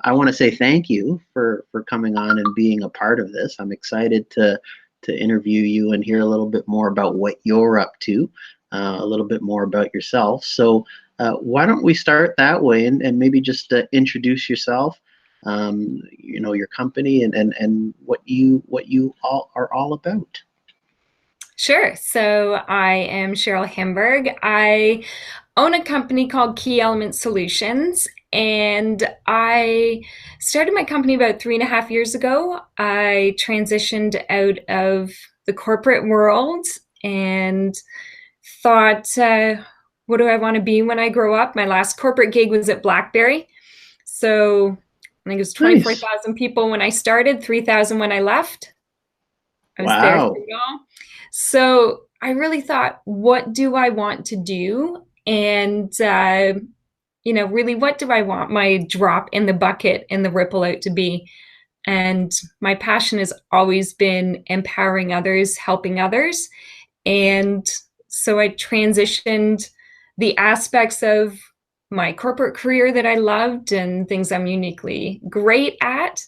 I want to say thank you for coming on and being a part of this. I'm excited to interview you and hear a little bit more about what you're up to, a little bit more about yourself. So why don't we start that way and maybe just introduce yourself, your company and what you all are all about. Sure. So I am Cheryl Himburg. I own a company called Key Element Solutions, and I started my company about 3.5 years ago. I transitioned out of the corporate world and thought, what do I want to be when I grow up? My last corporate gig was at BlackBerry. So I think it was Nice. 24,000 people when I started, 3,000 when I left. I was there through Wow. it all. So I really thought, what do I want to do? And, really, what do I want my drop in the bucket and the ripple out to be? And my passion has always been empowering others, helping others. And so I transitioned the aspects of my corporate career that I loved and things I'm uniquely great at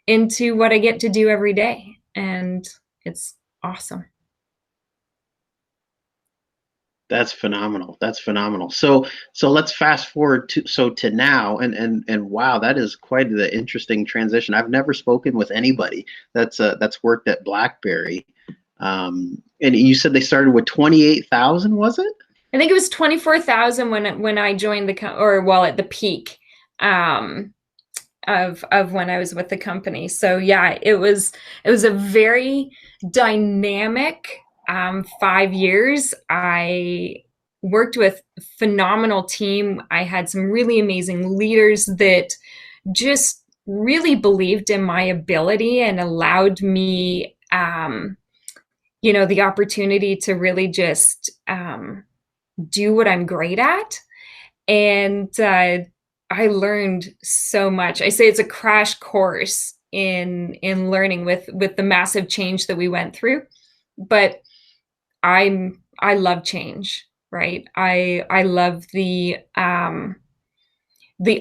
into what I get to do every day. And it's awesome. That's phenomenal. That's phenomenal. So let's fast forward to now and wow, that is quite the interesting transition. I've never spoken with anybody that's worked at BlackBerry. And you said they started with 28,000, was it? I think it was 24,000 when I joined or well, at the peak um, of when I was with the company. So yeah, it was a very dynamic 5 years. I worked with a phenomenal team. I had some really amazing leaders that just really believed in my ability and allowed me, the opportunity to really just do what I'm great at. And I learned so much. I say it's a crash course in learning with the massive change that we went through. But I love change, right? I love the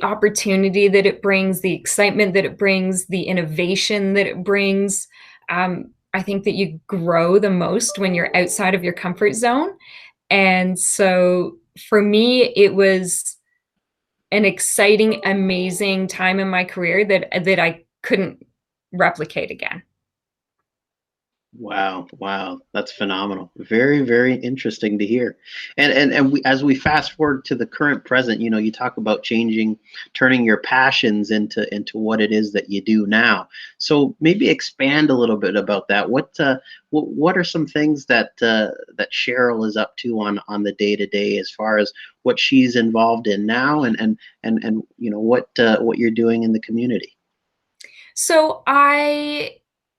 opportunity that it brings, the excitement that it brings, the innovation that it brings. I think that you grow the most when you're outside of your comfort zone. And so for me, it was an exciting, amazing time in my career that I couldn't replicate again. Wow, wow, that's phenomenal. Very, very interesting to hear. As we fast forward to the current present, you talk about changing, turning your passions into what it is that you do now. So maybe expand a little bit about that. What are some things that Cheryl is up to on the day to day as far as what she's involved in now and what you're doing in the community? So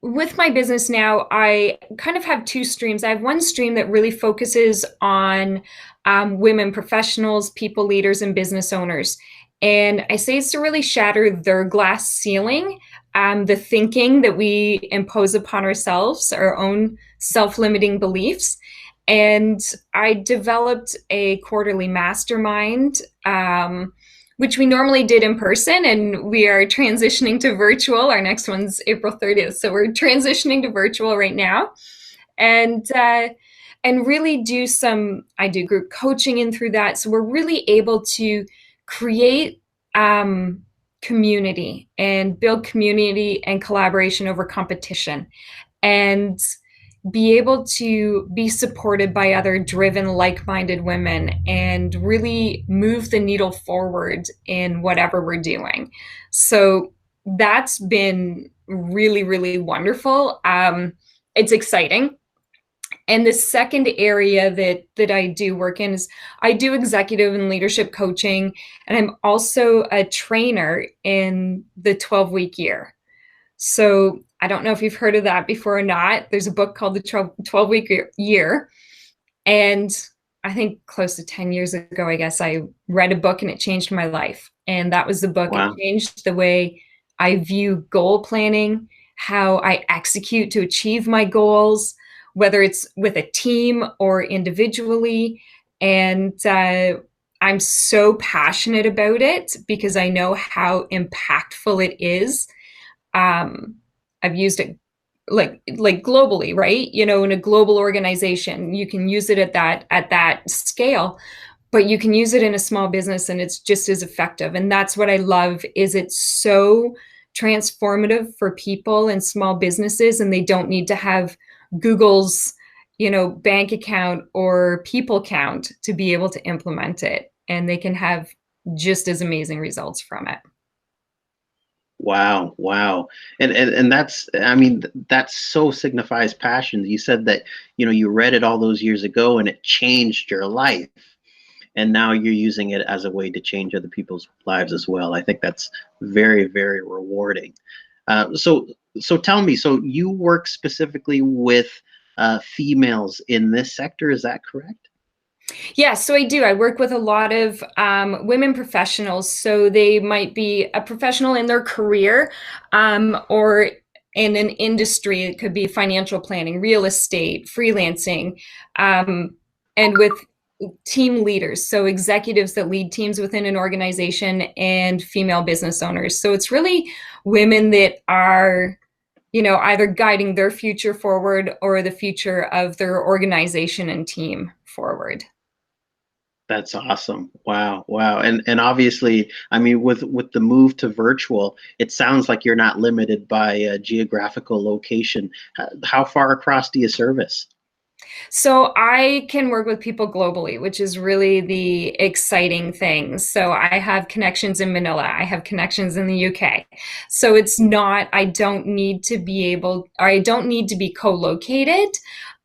with my business now, I kind of have two streams. I have one stream that really focuses on women professionals, people leaders, and business owners. And I say it's to really shatter their glass ceiling, the thinking that we impose upon ourselves, our own self-limiting beliefs. And I developed a quarterly mastermind, which we normally did in person, and we are transitioning to virtual. Our next one's April 30th, so we're transitioning to virtual right now, and really I do group coaching in through that, so we're really able to create community and build community and collaboration over competition, and be able to be supported by other driven, like-minded women and really move the needle forward in whatever we're doing. So that's been really, really wonderful. It's exciting. And the second area that I do work in is I do executive and leadership coaching, and I'm also a trainer in the 12-week year. So I don't know if you've heard of that before or not. There's a book called The 12-Week Year. And I think close to 10 years ago, I guess, I read a book and it changed my life. And that was the book. It Wow. changed the way I view goal planning, how I execute to achieve my goals, whether it's with a team or individually. And I'm so passionate about it because I know how impactful it is. um, I've used it like globally, right? You know, in a global organization, you can use it at that scale, but you can use it in a small business and it's just as effective. And that's what I love is it's so transformative for people and small businesses, and they don't need to have Google's, you know, bank account or people count to be able to implement it. And they can have just as amazing results from it. Wow, wow. And that's, I mean, that so signifies passion. You said that, you read it all those years ago and it changed your life. And now you're using it as a way to change other people's lives as well. I think that's very, very rewarding. So tell me, so you work specifically with females in this sector, is that correct? Yeah, so I do. I work with a lot of women professionals. So they might be a professional in their career, or in an industry. It could be financial planning, real estate, freelancing, and with team leaders. So executives that lead teams within an organization and female business owners. So it's really women that are, you know, either guiding their future forward or the future of their organization and team forward. That's awesome. Wow, wow. And obviously, I mean, with the move to virtual, it sounds like you're not limited by geographical location. How far across do you service? So I can work with people globally, which is really the exciting thing. So I have connections in Manila, I have connections in the UK. So it's not, I don't need to be able, or I don't need to be co-located,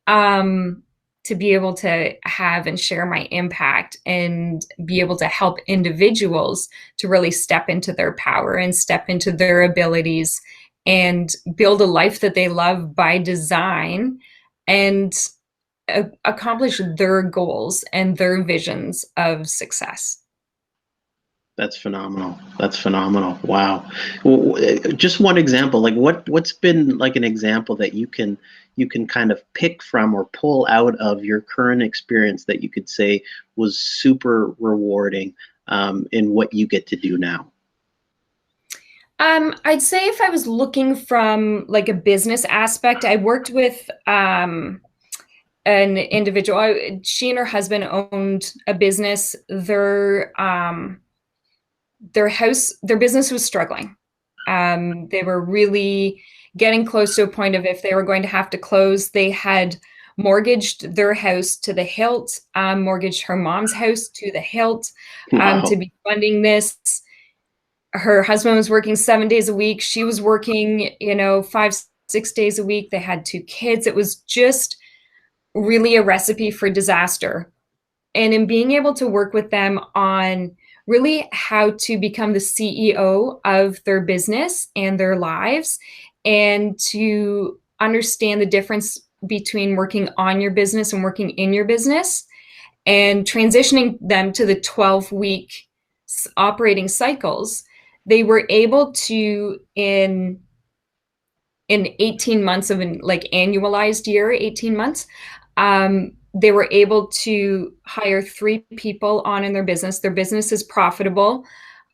um, to be able to have and share my impact and be able to help individuals to really step into their power and step into their abilities and build a life that they love by design, and accomplish their goals and their visions of success. That's phenomenal. That's phenomenal. Wow. Just one example, like what's been like an example that you can kind of pick from or pull out of your current experience that you could say was super rewarding in what you get to do now? I'd say if I was looking from like a business aspect, I worked with an individual. She and her husband owned a business. Their business was struggling. They were really getting close to a point of if they were going to have to close. They had mortgaged their house to the hilt, mortgaged her mom's house to the hilt, to Wow. be funding this. Her husband was working 7 days a week. She was working, you know, 5, 6 days a week. They had 2 kids. It was just really a recipe for disaster. And in being able to work with them on really how to become the CEO of their business and their lives, and to understand the difference between working on your business and working in your business, and transitioning them to the 12-week operating cycles, they were able to in 18 months of an like annualized year, 18 months, they were able to hire 3 people on in their business. Their business is profitable.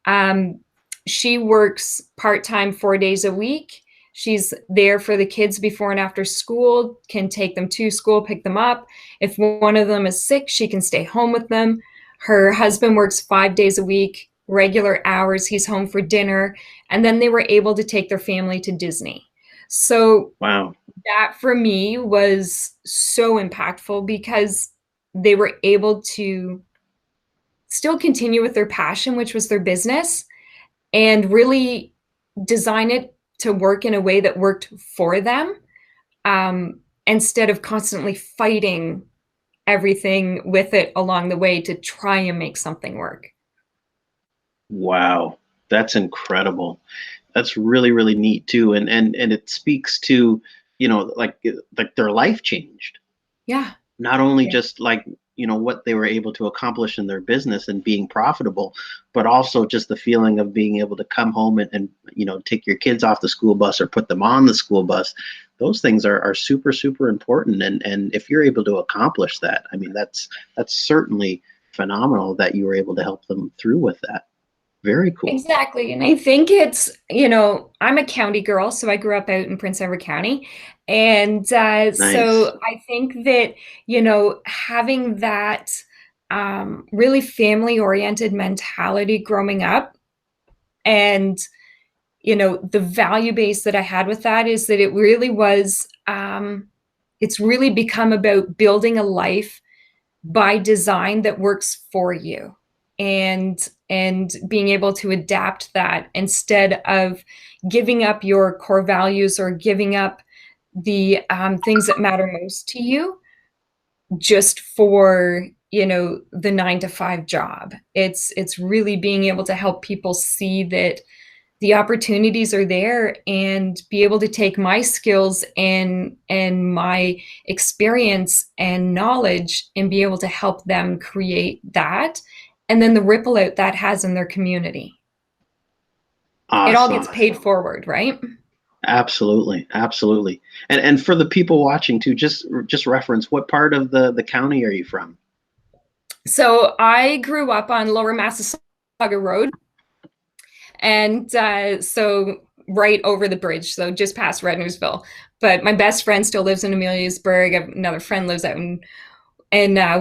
Um, she works part time, 4 days a week. She's there for the kids before and after school, can take them to school, pick them up. If one of them is sick, she can stay home with them. Her husband works 5 days a week, regular hours. He's home for dinner. And then they were able to take their family to Disney. So Wow. that for me was so impactful because they were able to still continue with their passion, which was their business, and really design it to work in a way that worked for them, instead of constantly fighting everything with it along the way to try and make something work. Wow. That's incredible. That's really, really neat too. And it speaks to, like their life changed. Yeah. Not only Yeah. just like what they were able to accomplish in their business and being profitable, but also just the feeling of being able to come home and take your kids off the school bus or put them on the school bus. Those things are super, super important, and if you're able to accomplish that, I mean, that's certainly phenomenal that you were able to help them through with that. Very cool. Exactly. And I think it's, you know, I'm a county girl, so I grew up out in Prince Edward County. And Nice. so I think that, you know, having that really family oriented mentality growing up, and, you know, the value base that I had with that is that it really was, it's really become about building a life by design that works for you, and being able to adapt that instead of giving up your core values or giving up the things that matter most to you just for, you know, the 9 to 5 job. It's really being able to help people see that the opportunities are there, and be able to take my skills and my experience and knowledge and be able to help them create that, and then the ripple out that has in their community. It all Awesome. gets paid forward, right? Absolutely, absolutely. And for the people watching too, just reference, what part of the county are you from? So I grew up on Lower Massasauga Road, and so right over the bridge, so just past Rednersville. But my best friend still lives in Ameliasburg. Another friend lives out in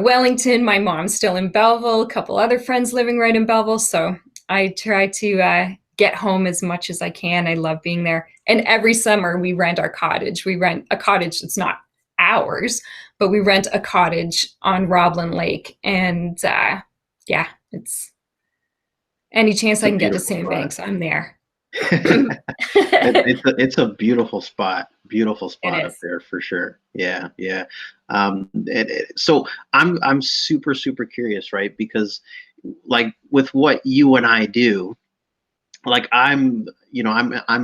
Wellington. My mom's still in Belleville. A couple other friends living right in Belleville. So I try to get home as much as I can. I love being there. And every summer we rent our cottage. We rent a cottage that's not ours, but we rent a cottage on Roblin Lake. And yeah, it's any chance It's I a can get to beautiful spot. Sandbanks, I'm there. It's a beautiful It spot up is. there for sure. Yeah, yeah. So I'm super curious, right? Because like with what you and I do, like I'm in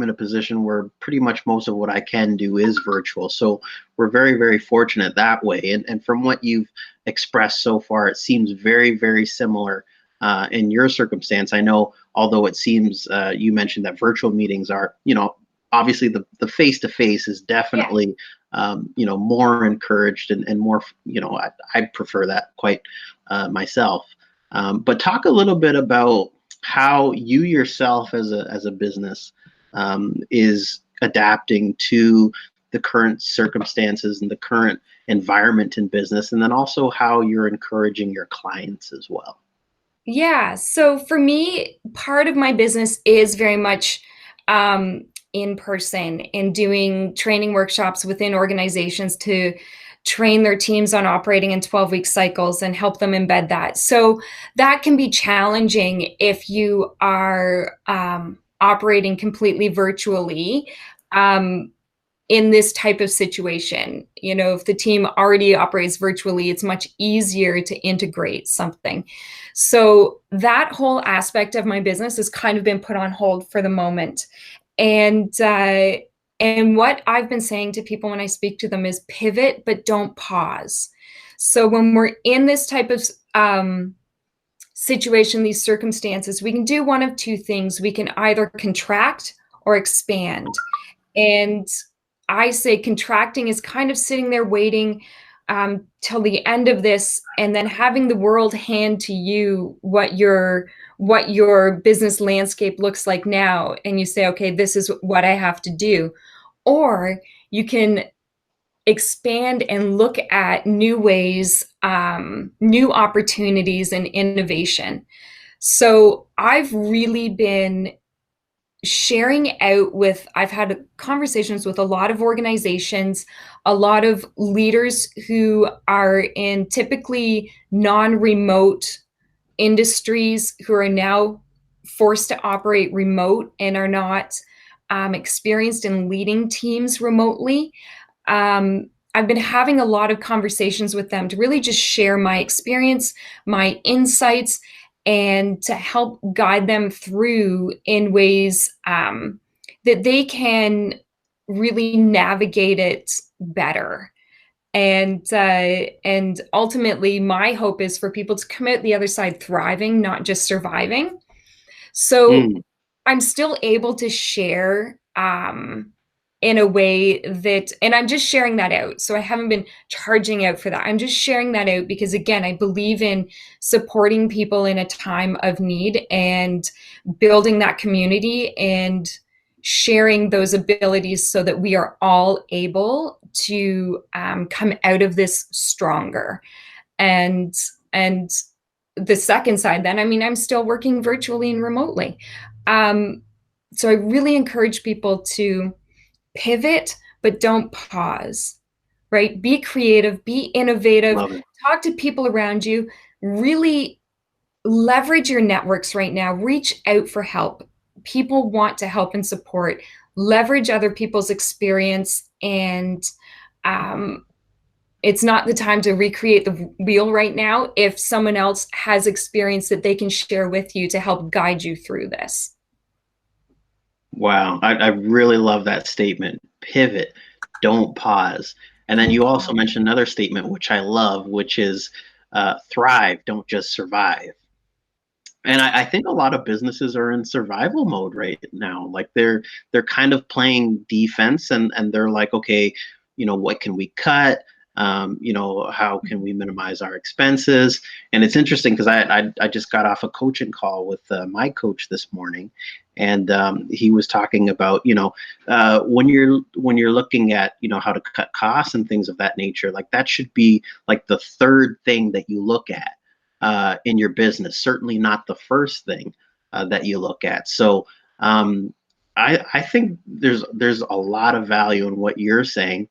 a position where pretty much most of what I can do is virtual. So we're very fortunate that way. And from what you've expressed so far, it seems very similar in your circumstance. I know, although it seems you mentioned that virtual meetings are, obviously the face to face is Yeah. definitely more encouraged and more, I prefer that quite myself. But talk a little bit about how you yourself as a business is adapting to the current circumstances and the current environment in business, and then also how you're encouraging your clients as well. Yeah. So for me, part of my business is very much in person and doing training workshops within organizations to train their teams on operating in 12-week cycles and help them embed that. So that can be challenging if you are operating completely virtually. In this type of situation, you know, if the team already operates virtually, it's much easier to integrate something. So that whole aspect of my business has kind of been put on hold for the moment. And what I've been saying to people when I speak to them is pivot, but don't pause. So when we're in this type of situation, these circumstances, we can do one of two things. We can either contract or expand. And I say contracting is kind of sitting there waiting till the end of this, and then having the world hand to you what your business landscape looks like now, and you say, okay, this is what I have to do. Or you can expand and look at new ways, new opportunities, and innovation. So I've really been sharing out with, I've had conversations with a lot of organizations, a lot of leaders who are in typically non-remote industries who are now forced to operate remote and are not experienced in leading teams remotely. I've been having a lot of conversations with them to really just share my experience, my insights, and to help guide them through in ways that they can really navigate it better. And ultimately, my hope is for people to come out the other side thriving, not just surviving. So Mm, I'm still able to share. in a way that, and I'm just sharing that out. So I haven't been charging out for that. I'm just sharing that out because, again, I believe in supporting people in a time of need and building that community and sharing those abilities so that we are all able to come out of this stronger. And the second side, then, I mean, I'm still working virtually and remotely. Um, so I really encourage people to pivot, but don't pause, right? Be creative, be innovative, Love it. talk to people around you, really leverage your networks right now, reach out for help. People want to help and support, leverage other people's experience, and um, it's not the time to recreate the wheel right now if someone else has experience that they can share with you to help guide you through this. Wow, I really love that statement. Pivot, don't pause. And then Don't you also pause. mentioned another statement, which I love, which is thrive, don't just survive. And I think a lot of businesses are in survival mode right now. Like they're kind of playing defense, and they're like, okay, what can we cut? How can we minimize our expenses? And it's interesting because I just got off a coaching call with my coach this morning, and he was talking about when you're looking at how to cut costs and things of that nature, like that should be like the third thing that you look at in your business. Certainly not the first thing that you look at. So I think there's a lot of value in what you're saying.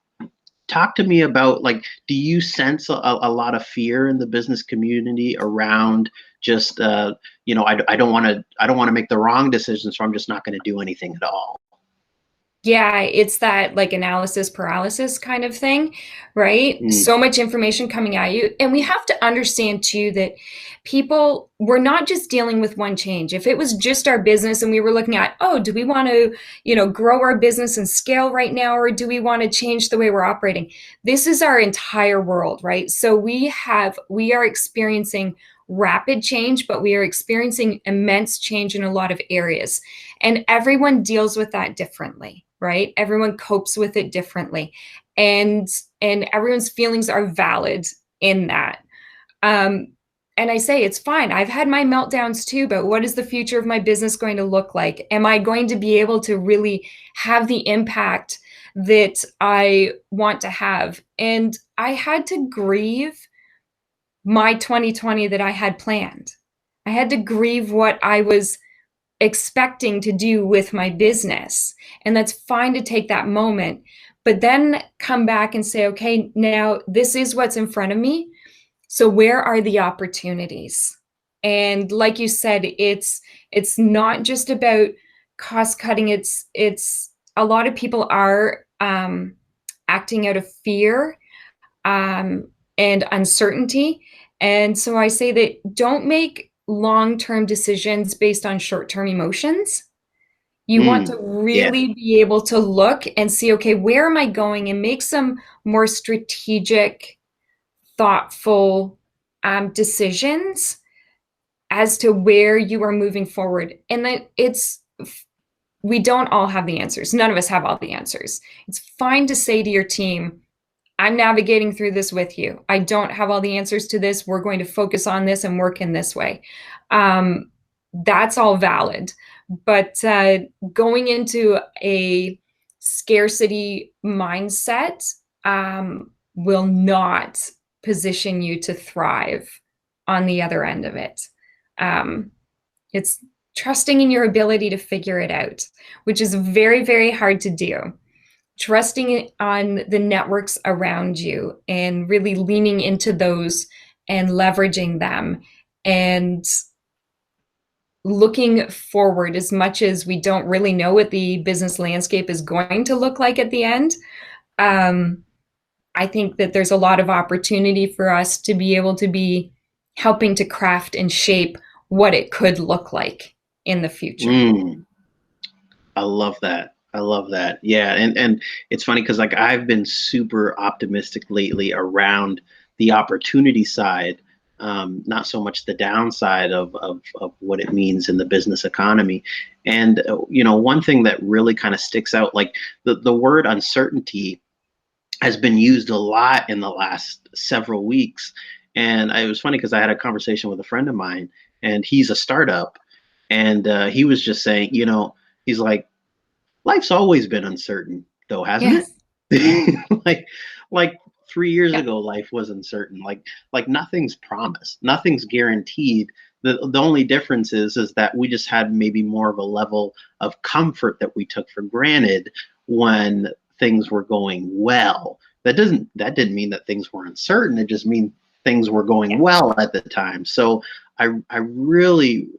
Talk to me about, like, do you sense a lot of fear in the business community around just I don't want to make the wrong decision, so I'm just not going to do anything at all. Yeah, it's that like analysis paralysis kind of thing, right? Mm, So much information coming at you. And we have to understand too that we're not just dealing with one change. If it was just our business and we were looking at, oh, do we want to, grow our business and scale right now, or do we want to change the way we're operating? This is our entire world, right? So we are experiencing rapid change, but we are experiencing immense change in a lot of areas. And everyone deals with that differently, right? Everyone copes with it differently. And and everyone's feelings are valid in that. Um, and I say it's fine. I've had my meltdowns too, but what is the future of my business going to look like? Am I going to be able to really have the impact that I want to have? And I had to grieve my 2020 that I had planned. I had to grieve what I was expecting to do with my business. And that's fine to take that moment, but then come back and say, okay, now this is what's in front of me. So where are the opportunities? And like you said, it's not just about cost cutting. It's a lot of people are acting out of fear um, and uncertainty. And so I say that don't make long term decisions based on short term emotions. You want to yeah. really be able to look and see, okay, where am I going, and make some more strategic, thoughtful decisions as to where you are moving forward. And that we don't all have the answers. None of us have all the answers. It's fine to say to your team, I'm navigating through this with you. I don't have all the answers to this. We're going to focus on this and work in this way. That's all valid. But going into a scarcity mindset will not position you to thrive on the other end of it. Um, it's trusting in your ability to figure it out, which is very, very hard to do. Trusting on the networks around you and really leaning into those and leveraging them and looking forward. As much as we don't really know what the business landscape is going to look like at the end, um, I think that there's a lot of opportunity for us to be able to be helping to craft and shape what it could look like in the future. Mm, I love that. I love that. Yeah, and it's funny because, like, I've been super optimistic lately around the opportunity side, not so much the downside of what it means in the business economy. And, one thing that really kind of sticks out, like the word uncertainty has been used a lot in the last several weeks. And it was funny because I had a conversation with a friend of mine, and he's a startup, and he was just saying, he's like, life's always been uncertain, though, hasn't Yes. it? like 3 years Yeah. ago, life was uncertain. Like nothing's promised, nothing's guaranteed. The only difference is that we just had maybe more of a level of comfort that we took for granted when things were going well. That didn't mean that things were uncertain. It just mean things were going Yeah. well at the time. So I really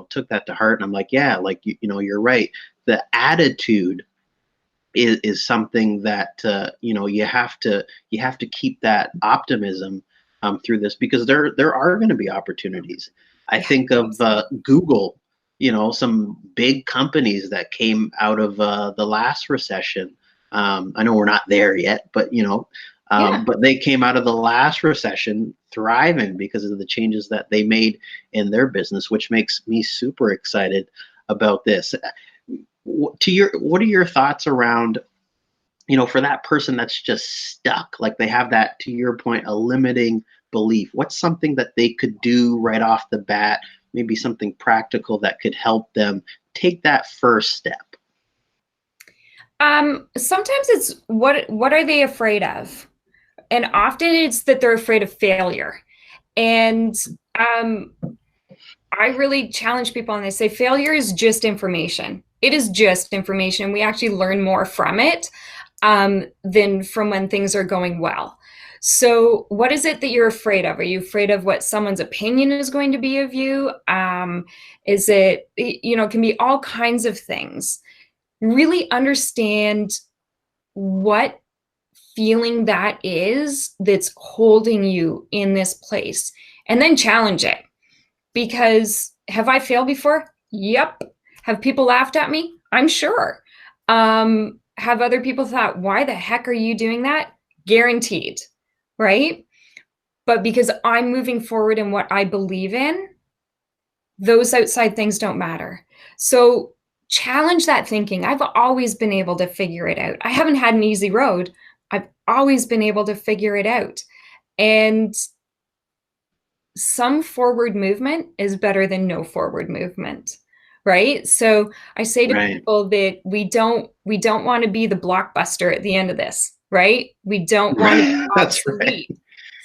took that to heart, and I'm like, yeah, like you're right. The attitude is something that you have to keep that optimism through this, because there are going to be opportunities. I Yeah. think of Totally. Google, some big companies that came out of the last recession. I know we're not there yet, but Yeah. but they came out of the last recession thriving because of the changes that they made in their business, which makes me super excited about this. What are your thoughts around, for that person that's just stuck, like they have that, to your point, a limiting belief? What's something that they could do right off the bat, maybe something practical that could help them take that first step? Sometimes it's what are they afraid of? And often it's that they're afraid of failure. And um, I really challenge people on this. Say failure is just information. It is just information. We actually learn more from it than from when things are going well. So, what is it that you're afraid of? Are you afraid of what someone's opinion is going to be of you? Is it, it can be all kinds of things. Really understand what feeling that is that's holding you in this place, and then challenge it. Because have I failed before? Yep. Have people laughed at me? I'm sure. Have other people thought, why the heck are you doing that? Guaranteed, right? But because I'm moving forward in what I believe in, those outside things don't matter. So challenge that thinking. I've always been able to figure it out. I haven't had an easy road. I've always been able to figure it out. And some forward movement is better than no forward movement, right? So I say to Right. people that we don't want to be the blockbuster at the end of this, right? We don't want to be That's right. obsolete,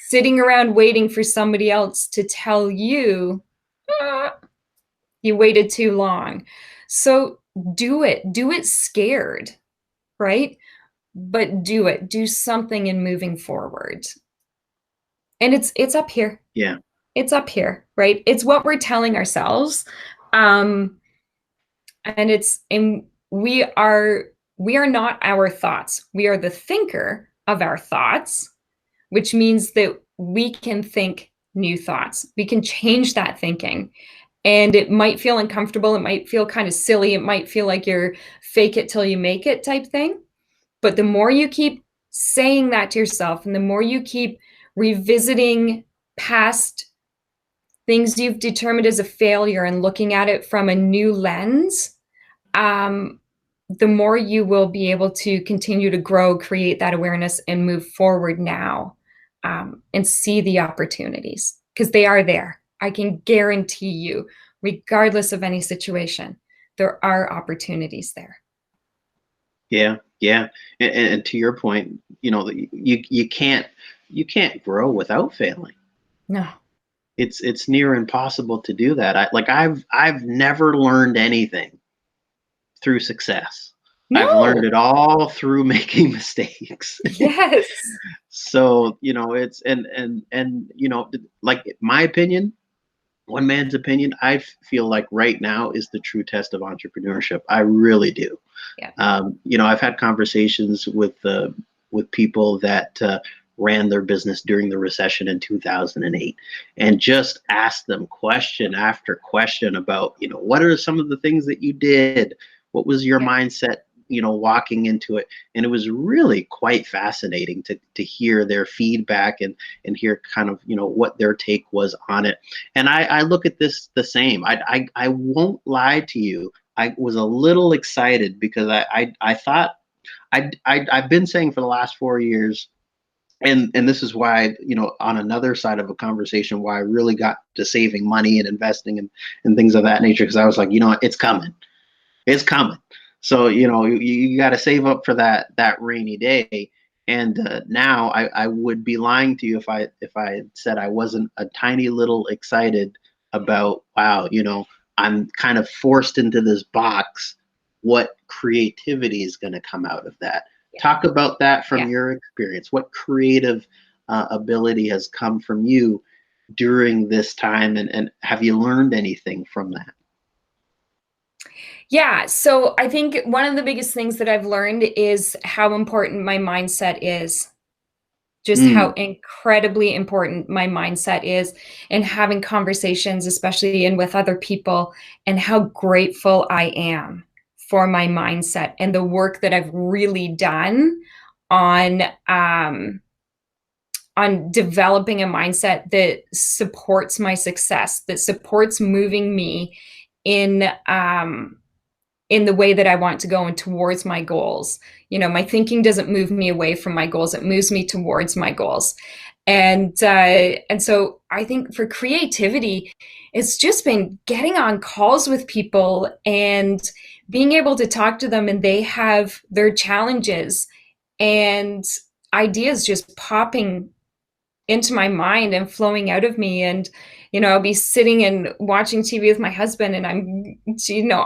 sitting around waiting for somebody else to tell you, "Ah, you waited too long." So do it scared, right? But do it. Do something in moving forward. And it's up here. Yeah. It's up here, right? It's what we're telling ourselves. Um, and we are not our thoughts. We are the thinker of our thoughts, which means that we can think new thoughts. We can change that thinking. And it might feel uncomfortable. It might feel kind of silly. It might feel like you're fake it till you make it type thing. But the more you keep saying that to yourself, and the more you keep revisiting past things you've determined as a failure and looking at it from a new lens, um, the more you will be able to continue to grow, create that awareness, and move forward now, and see the opportunities, because they are there. I can guarantee you, regardless of any situation, there are opportunities there. Yeah. Yeah. And to your point, you can't grow without failing. No, It's near impossible to do that. I've never learned anything through success. I've learned no, it all through making mistakes. yes, So, it's and like, my opinion, one man's opinion, I feel like right now is the true test of entrepreneurship. I really do. yeah, I've had conversations with people that ran their business during the recession in 2008, and just asked them question after question about, what are some of the things that you did? What was your yeah, mindset walking into it, and it was really quite fascinating to hear their feedback and hear kind of what their take was on it. And I look at this the same. I won't lie to you. I was a little excited because I thought I've been saying for the last 4 years, and this is why, on another side of a conversation, why I really got to saving money and investing and things of that nature, because I was like, it's coming, it's coming. So you got to save up for that rainy day. And now I would be lying to you if I said I wasn't a tiny little excited about, wow, I'm kind of forced into this box. What creativity is going to come out of that? Talk about that from Yeah. your experience. What creative ability has come from you during this time, and have you learned anything from that? Yeah. So I think one of the biggest things that I've learned is how important my mindset is. Just how Mm, incredibly important my mindset is in having conversations, especially and with other people, and how grateful I am for my mindset and the work that I've really done on on developing a mindset that supports my success, that supports moving me in in the way that I want to go and towards my goals. My thinking doesn't move me away from my goals; it moves me towards my goals. And so I think for creativity, it's just been getting on calls with people and being able to talk to them, and they have their challenges and ideas just popping into my mind and flowing out of me. And I'll be sitting and watching TV with my husband, and I'm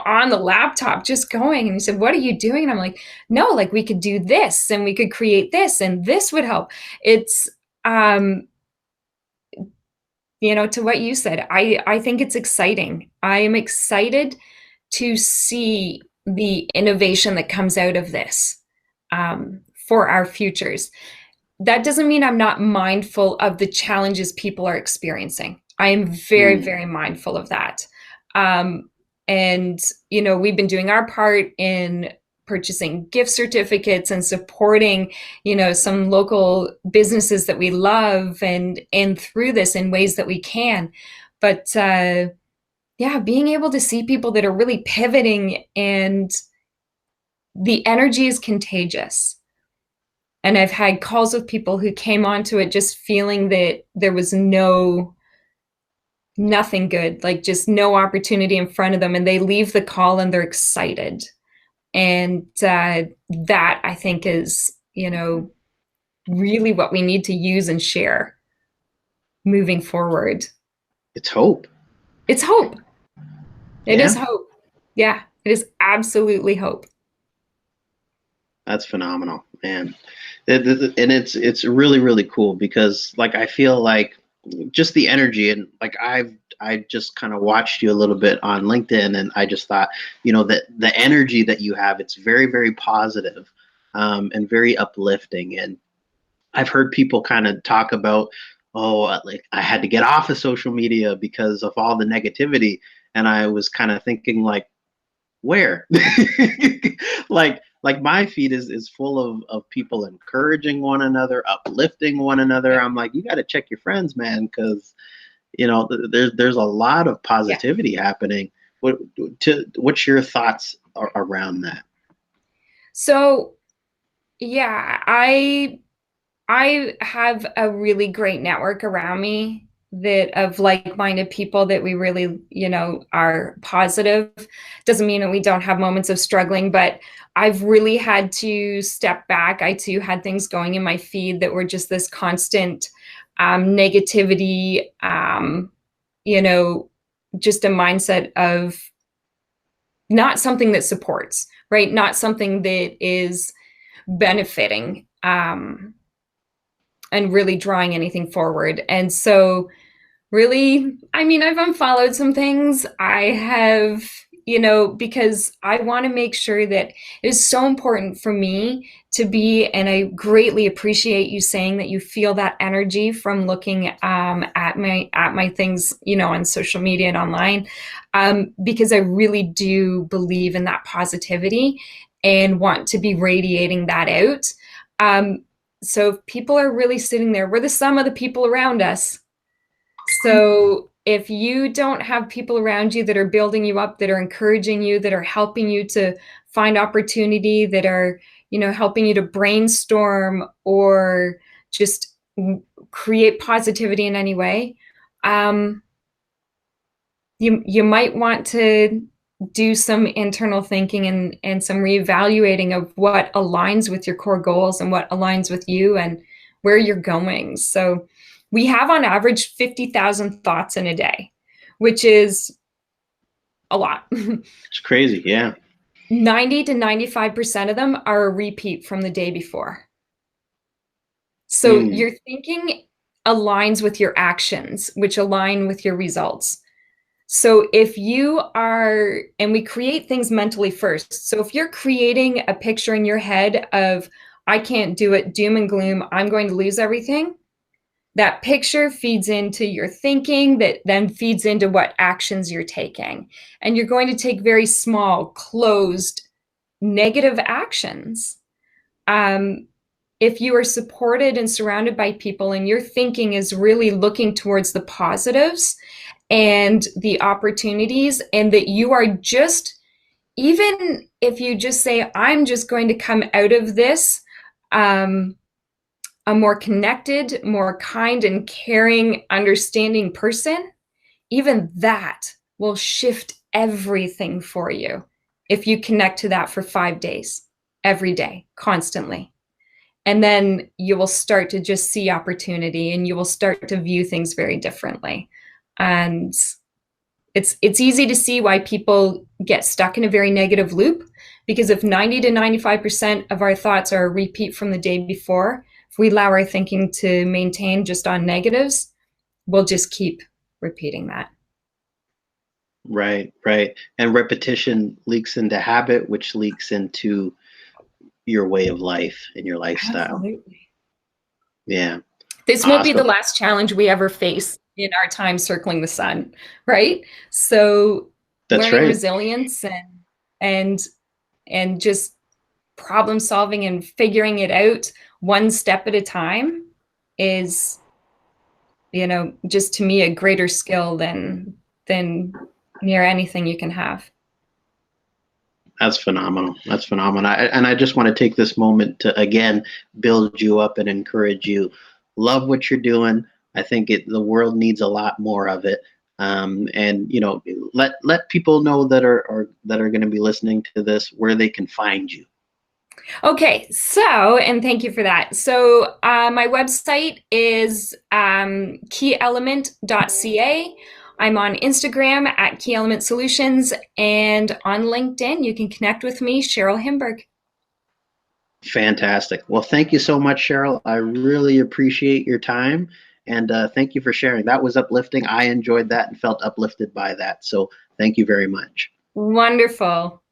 on the laptop just going, and he said, "What are you doing?" And I'm like, "No, like, we could do this and we could create this and this would help." It's um to what you said, I think it's exciting. I am excited to see the innovation that comes out of this, for our futures. That doesn't mean I'm not mindful of the challenges people are experiencing. I am very, mm. very mindful of that. Um, and, we've been doing our part in purchasing gift certificates and supporting, some local businesses that we love, and through this in ways that we can. But yeah, being able to see people that are really pivoting, and the energy is contagious. And I've had calls with people who came onto it just feeling that there was nothing good, like just no opportunity in front of them. And they leave the call and they're excited. And that, I think, is, really what we need to use and share moving forward. It's hope. It's hope. It is Yeah, hope. Yeah, it is absolutely hope. that's phenomenal, man. And it's really really cool because, like, I feel like just the energy, and like I just kind of watched you a little bit on LinkedIn, and I just thought, that the energy that you have, it's very very positive, and very uplifting. And I've heard people kind of talk about, oh, like, I had to get off of social media because of all the negativity, and I was kind of thinking, like, where? Like my feed is full of people encouraging one another, uplifting one another. Yeah. I'm like, you got to check your friends, man, because there's a lot of Yeah. positivity happening. What's your thoughts around that? So, yeah, I have a really great network around me, that of like-minded people, that we really, are positive. Doesn't mean that we don't have moments of struggling, but I've really had to step back. I too had things going in my feed that were just this constant negativity, you know, just a mindset of not something that supports, right? Not something that is benefiting. And really drawing anything forward. And so, really, I mean, I've unfollowed some things. I have, because I want to make sure that it is so important for me to be, and I greatly appreciate you saying that you feel that energy from looking at my things, on social media and online, because I really do believe in that positivity. and want to be radiating that out. So if people are really sitting there, we're the sum of the people around us. So if you don't have people around you that are building you up, that are encouraging you, that are helping you to find opportunity, that are, helping you to brainstorm or just create positivity in any way, you might want to do some internal thinking and some reevaluating of what aligns with your core goals and what aligns with you and where you're going. So we have on average 50,000 thoughts in a day, which is a lot. It's crazy. Yeah. 90 to 95% of them are a repeat from the day before. So your thinking aligns with your actions, which align with your results. So if you are, and we create things mentally first. So if you're creating a picture in your head of, I can't do it, doom and gloom, I'm going to lose everything, that picture feeds into your thinking, that then feeds into what actions you're taking. And you're going to take very small, closed, negative actions. If you are supported and surrounded by people and your thinking is really looking towards the positives and the opportunities, and that you are just, even if you just say, I'm just going to come out of this a more connected, more kind and caring, understanding person, even that will shift everything for you if you connect to that for 5 days, every day, constantly. And then you will start to just see opportunity and you will start to view things very differently. And it's easy to see why people get stuck in a very negative loop, because if 90 to 95% of our thoughts are a repeat from the day before, if we allow our thinking to maintain just on negatives, we'll just keep repeating that. Right, right. And repetition leaks into habit, which leaks into your way of life and your lifestyle. Absolutely. Yeah. This won't be the Awesome. last challenge we ever face in our time circling the sun, right? So That's learning right. resilience and and just problem solving and figuring it out one step at a time is, just to me a greater skill than near anything you can have. That's phenomenal. That's phenomenal. And I just want to take this moment to again build you up and encourage you. Love what you're doing. I think the world needs a lot more of it. And let people know that are going to be listening to this where they can find you. Okay, so, and thank you for that. So my website is keyelement.ca. I'm on Instagram at Key Element Solutions, and on LinkedIn, you can connect with me, Cheryl Himburg. Fantastic. Well, thank you so much, Cheryl. I really appreciate your time. And thank you for sharing. That was uplifting. I enjoyed that and felt uplifted by that. So thank you very much. Wonderful.